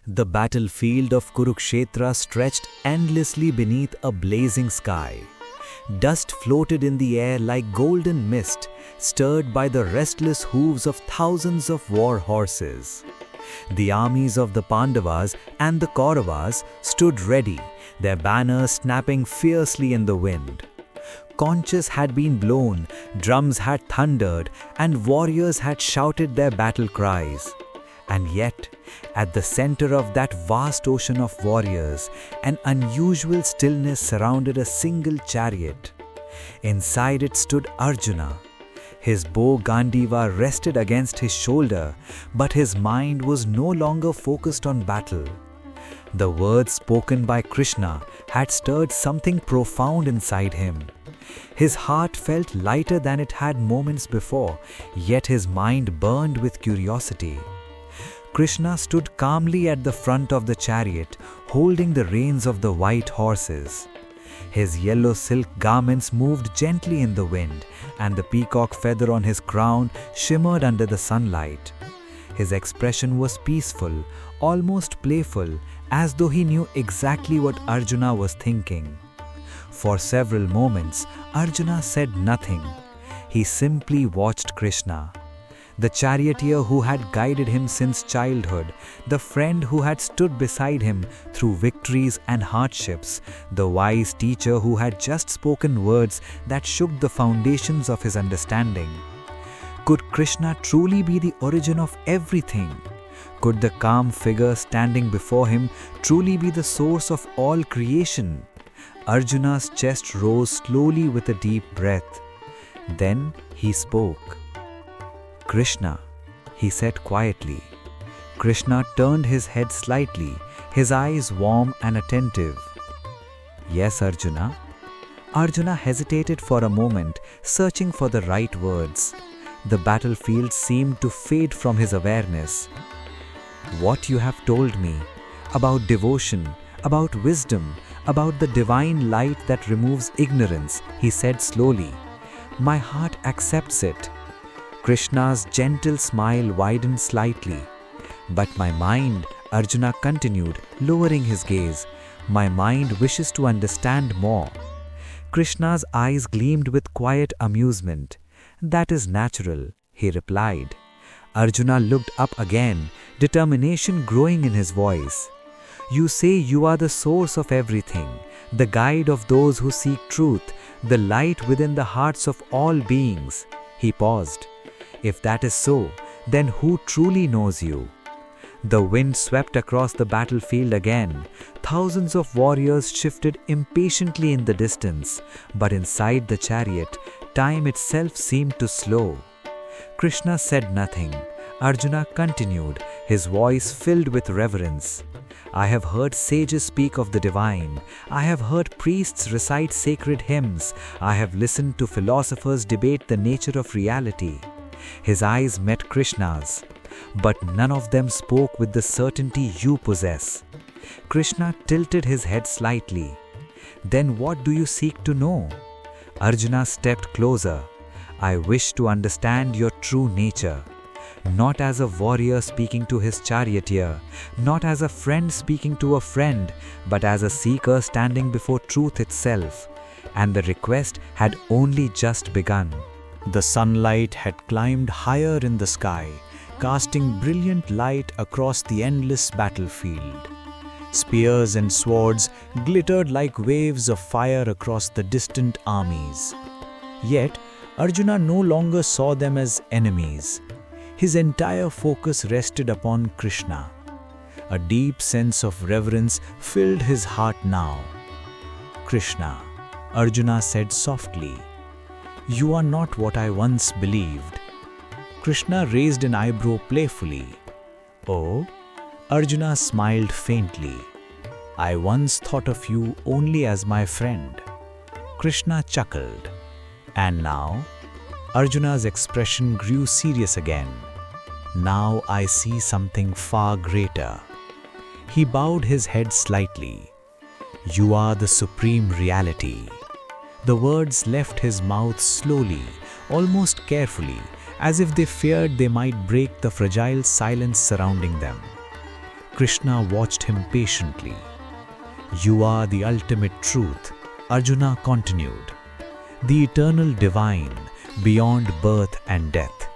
The battlefield of Kurukshetra stretched endlessly beneath a blazing sky. Dust floated in the air like golden mist, stirred by the restless hooves of thousands of war horses. The armies of the Pandavas and the Kauravas stood ready, their banners snapping fiercely in the wind. Conches had been blown, drums had thundered, and warriors had shouted their battle cries. And yet, at the center of that vast ocean of warriors, an unusual stillness surrounded a single chariot. Inside it stood Arjuna. His bow Gandiva rested against his shoulder, but his mind was no longer focused on battle. The words spoken by Krishna had stirred something profound inside him. His heart felt lighter than it had moments before, yet his mind burned with curiosity. Krishna stood calmly at the front of the chariot, holding the reins of the white horses. His yellow silk garments moved gently in the wind, and the peacock feather on his crown shimmered under the sunlight. His expression was peaceful, almost playful, as though he knew exactly what Arjuna was thinking. For several moments, Arjuna said nothing. He simply watched Krishna. The charioteer who had guided him since childhood, the friend who had stood beside him through victories and hardships, the wise teacher who had just spoken words that shook the foundations of his understanding. Could Krishna truly be the origin of everything? Could the calm figure standing before him truly be the source of all creation? Arjuna's chest rose slowly with a deep breath. Then he spoke. "Krishna," he said quietly. Krishna turned his head slightly, his eyes warm and attentive. "Yes, Arjuna." Arjuna hesitated for a moment, searching for the right words. The battlefield seemed to fade from his awareness. "What you have told me about devotion, about wisdom, about the divine light that removes ignorance," he said slowly. "My heart accepts it." Krishna's gentle smile widened slightly. "But my mind," Arjuna continued, lowering his gaze, "my mind wishes to understand more." Krishna's eyes gleamed with quiet amusement. "That is natural," he replied. Arjuna looked up again, determination growing in his voice. "You say you are the source of everything, the guide of those who seek truth, the light within the hearts of all beings." He paused. "If that is so, then who truly knows you?" The wind swept across the battlefield again. Thousands of warriors shifted impatiently in the distance, but inside the chariot, time itself seemed to slow. Krishna said nothing. Arjuna continued, his voice filled with reverence. "I have heard sages speak of the divine. I have heard priests recite sacred hymns. I have listened to philosophers debate the nature of reality." His eyes met Krishna's, but none of them spoke with the certainty you possess. Krishna tilted his head slightly. "Then what do you seek to know?" Arjuna stepped closer. "I wish to understand your true nature. Not as a warrior speaking to his charioteer, not as a friend speaking to a friend, but as a seeker standing before truth itself." And the request had only just begun. The sunlight had climbed higher in the sky, casting brilliant light across the endless battlefield. Spears and swords glittered like waves of fire across the distant armies. Yet, Arjuna no longer saw them as enemies. His entire focus rested upon Krishna. A deep sense of reverence filled his heart now. "Krishna," Arjuna said softly, "you are not what I once believed." Krishna raised an eyebrow playfully. "Oh?" Arjuna smiled faintly. "I once thought of you only as my friend." Krishna chuckled. "And now?" Arjuna's expression grew serious again. "Now I see something far greater." He bowed his head slightly. "You are the supreme reality." The words left his mouth slowly, almost carefully, as if they feared they might break the fragile silence surrounding them. Krishna watched him patiently. "You are the ultimate truth," Arjuna continued. "The eternal divine, beyond birth and death."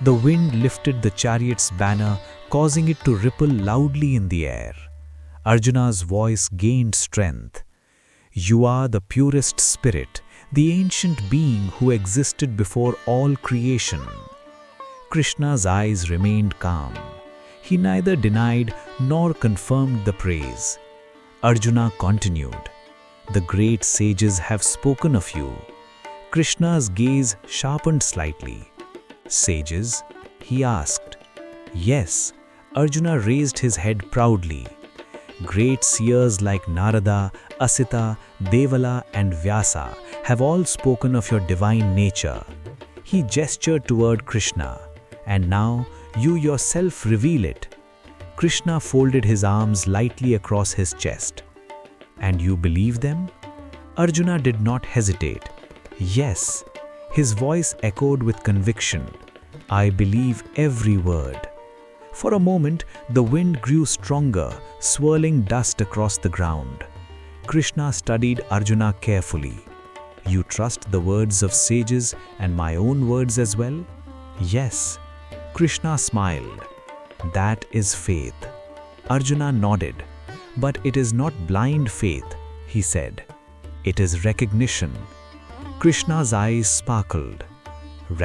The wind lifted the chariot's banner, causing it to ripple loudly in the air. Arjuna's voice gained strength. "You are the purest spirit, the ancient being who existed before all creation." Krishna's eyes remained calm. He neither denied nor confirmed the praise. Arjuna continued, "The great sages have spoken of you." Krishna's gaze sharpened slightly. "Sages?" he asked. "Yes." Arjuna raised his head proudly. "Great seers like Narada, Asita, Devala and Vyasa have all spoken of your divine nature." He gestured toward Krishna. "And now you yourself reveal it." Krishna folded his arms lightly across his chest. "And you believe them?" Arjuna did not hesitate. "Yes." His voice echoed with conviction. "I believe every word." For a moment, the wind grew stronger, swirling dust across the ground. Krishna studied Arjuna carefully. "You trust the words of sages and my own words as well?" "Yes." Krishna smiled. "That is faith." Arjuna nodded. "But it is not blind faith," he said. "It is recognition." Krishna's eyes sparkled.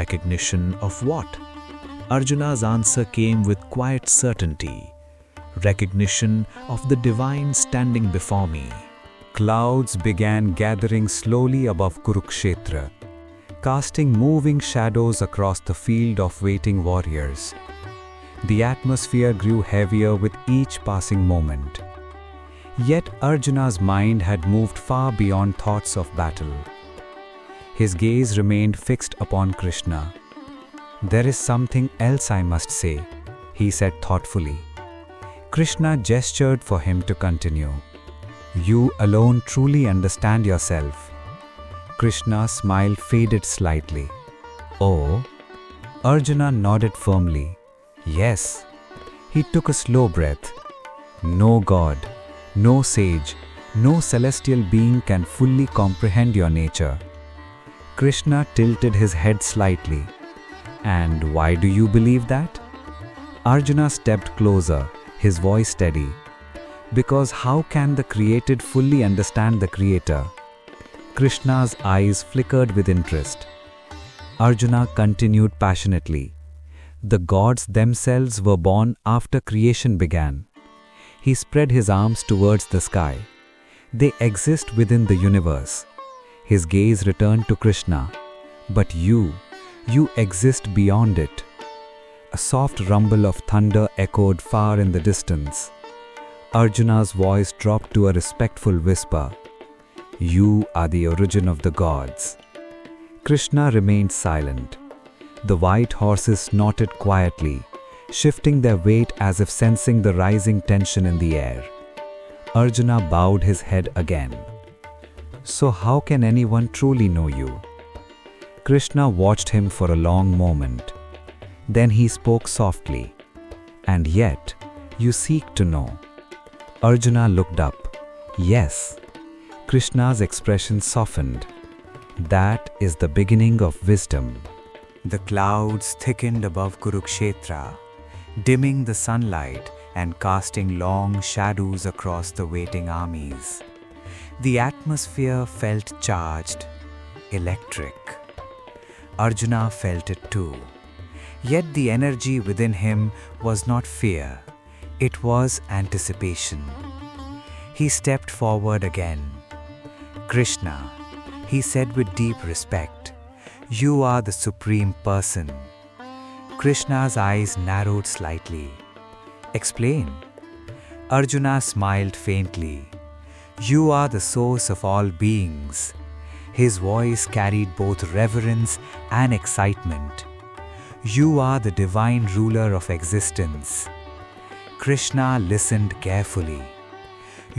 "Recognition of what?" Arjuna's answer came with quiet certainty. "Recognition of the divine standing before me." Clouds began gathering slowly above Kurukshetra, casting moving shadows across the field of waiting warriors. The atmosphere grew heavier with each passing moment. Yet Arjuna's mind had moved far beyond thoughts of battle. His gaze remained fixed upon Krishna. "There is something else I must say," he said thoughtfully. Krishna gestured for him to continue. "You alone truly understand yourself." Krishna's smile faded slightly. "Oh?" Arjuna nodded firmly. "Yes." He took a slow breath. "No god, no sage, no celestial being can fully comprehend your nature." Krishna tilted his head slightly. "And why do you believe that?" Arjuna stepped closer, his voice steady. "Because how can the created fully understand the creator?" Krishna's eyes flickered with interest. Arjuna continued passionately. "The gods themselves were born after creation began." He spread his arms towards the sky. "They exist within the universe." His gaze returned to Krishna. "But you exist beyond it." A soft rumble of thunder echoed far in the distance. Arjuna's voice dropped to a respectful whisper. "You are the origin of the gods." Krishna remained silent. The white horses snorted quietly, shifting their weight as if sensing the rising tension in the air. Arjuna bowed his head again. "So how can anyone truly know you?" Krishna watched him for a long moment. Then he spoke softly. "And yet, you seek to know." Arjuna looked up. "Yes." Krishna's expression softened. "That is the beginning of wisdom." The clouds thickened above Kurukshetra, dimming the sunlight and casting long shadows across the waiting armies. The atmosphere felt charged, electric. Arjuna felt it too. Yet the energy within him was not fear, it was anticipation. He stepped forward again. "Krishna," he said with deep respect, "you are the Supreme Person." Krishna's eyes narrowed slightly. "Explain." Arjuna smiled faintly. "You are the source of all beings." His voice carried both reverence and excitement. "You are the divine ruler of existence." Krishna listened carefully.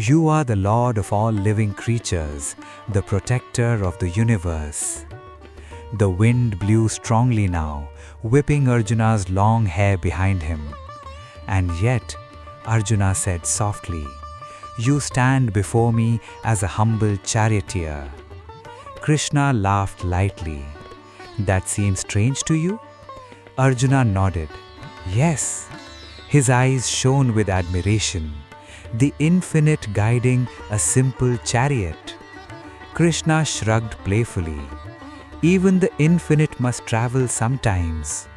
"You are the Lord of all living creatures, the protector of the universe." The wind blew strongly now, whipping Arjuna's long hair behind him. And yet, Arjuna said softly. "You stand before me as a humble charioteer." Krishna laughed lightly. "That seems strange to you?" Arjuna nodded. "Yes." His eyes shone with admiration. The infinite guiding a simple chariot. Krishna shrugged playfully. "Even the infinite must travel sometimes."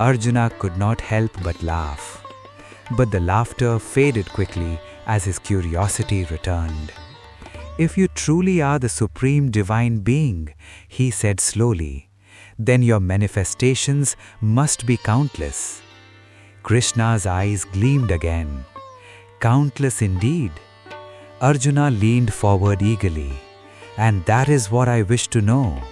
Arjuna could not help but laugh. But the laughter faded quickly as his curiosity returned. "If you truly are the supreme divine being," he said slowly, "then your manifestations must be countless." Krishna's eyes gleamed again. "Countless indeed." Arjuna leaned forward eagerly. "And that is what I wish to know."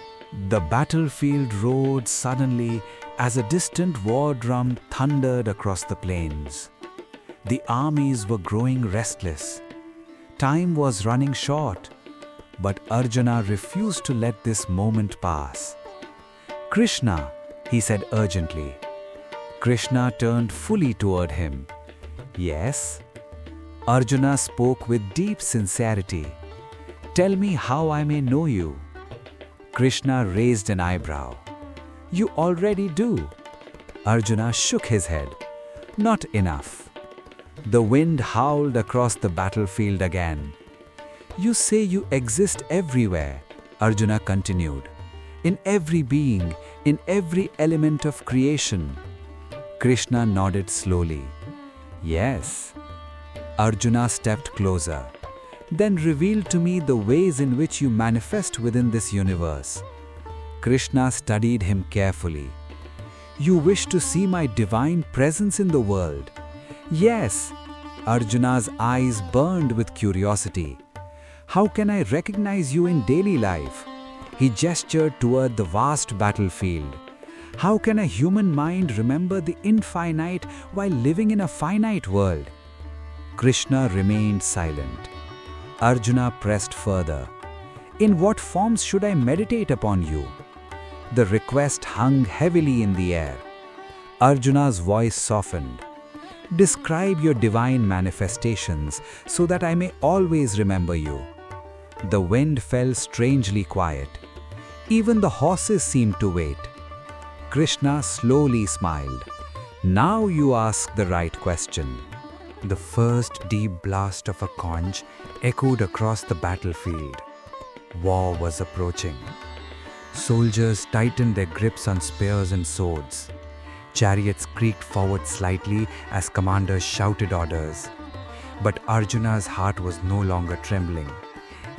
The battlefield roared suddenly as a distant war drum thundered across the plains. The armies were growing restless. Time was running short, but Arjuna refused to let this moment pass. "Krishna," he said urgently. Krishna turned fully toward him. "Yes?" Arjuna spoke with deep sincerity. "Tell me how I may know you." Krishna raised an eyebrow. "You already do." Arjuna shook his head. "Not enough." The wind howled across the battlefield again. "You say you exist everywhere," Arjuna continued. "In every being, in every element of creation." Krishna nodded slowly. "Yes." Arjuna stepped closer. "Then reveal to me the ways in which you manifest within this universe." Krishna studied him carefully. "You wish to see my divine presence in the world?" "Yes." Arjuna's eyes burned with curiosity. "How can I recognize you in daily life?" He gestured toward the vast battlefield. "How can a human mind remember the infinite while living in a finite world?" Krishna remained silent. Arjuna pressed further. "In what forms should I meditate upon you?" The request hung heavily in the air. Arjuna's voice softened. "Describe your divine manifestations so that I may always remember you." The wind fell strangely quiet. Even the horses seemed to wait. Krishna slowly smiled. "Now you ask the right question." The first deep blast of a conch echoed across the battlefield. War was approaching. Soldiers tightened their grips on spears and swords. Chariots creaked forward slightly as commanders shouted orders. But Arjuna's heart was no longer trembling.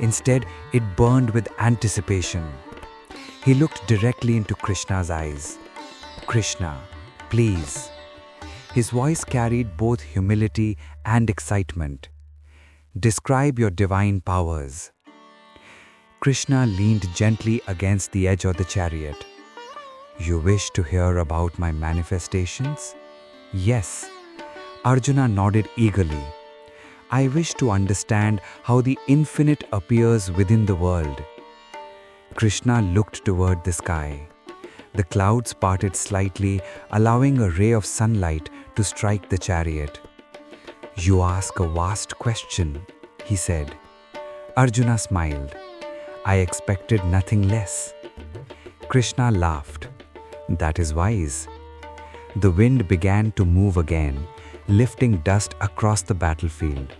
Instead, it burned with anticipation. He looked directly into Krishna's eyes. "Krishna, please." His voice carried both humility and excitement. "Describe your divine powers." Krishna leaned gently against the edge of the chariot. "You wish to hear about my manifestations?" "Yes." Arjuna nodded eagerly. "I wish to understand how the infinite appears within the world." Krishna looked toward the sky. The clouds parted slightly, allowing a ray of sunlight to strike the chariot. "You ask a vast question," he said. Arjuna smiled. "I expected nothing less." Krishna laughed. "That is wise." The wind began to move again, lifting dust across the battlefield.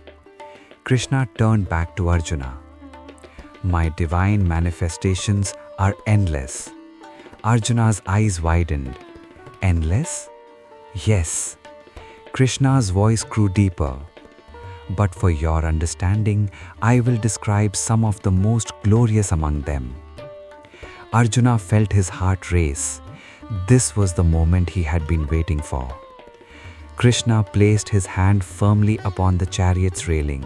Krishna turned back to Arjuna. "My divine manifestations are endless." Arjuna's eyes widened. "Endless?" "Yes." Krishna's voice grew deeper. "But for your understanding, I will describe some of the most glorious among them." Arjuna felt his heart race. This was the moment he had been waiting for. Krishna placed his hand firmly upon the chariot's railing.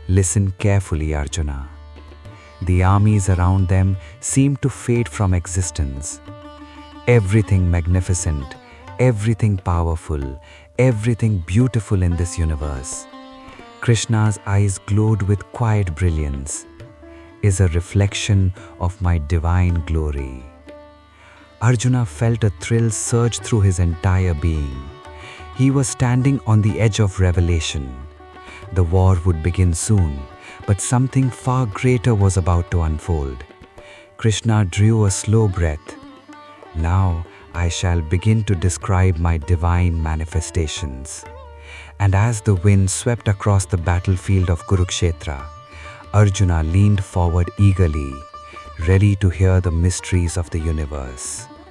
"Listen carefully, Arjuna." The armies around them seemed to fade from existence. Everything magnificent, everything powerful, everything beautiful in this universe. Krishna's eyes glowed with quiet brilliance. "Is a reflection of my divine glory." Arjuna felt a thrill surge through his entire being. He was standing on the edge of revelation. The war would begin soon, but something far greater was about to unfold. Krishna drew a slow breath. Now I shall begin to describe my divine manifestations. And as the wind swept across the battlefield of Kurukshetra, Arjuna leaned forward eagerly, ready to hear the mysteries of the universe.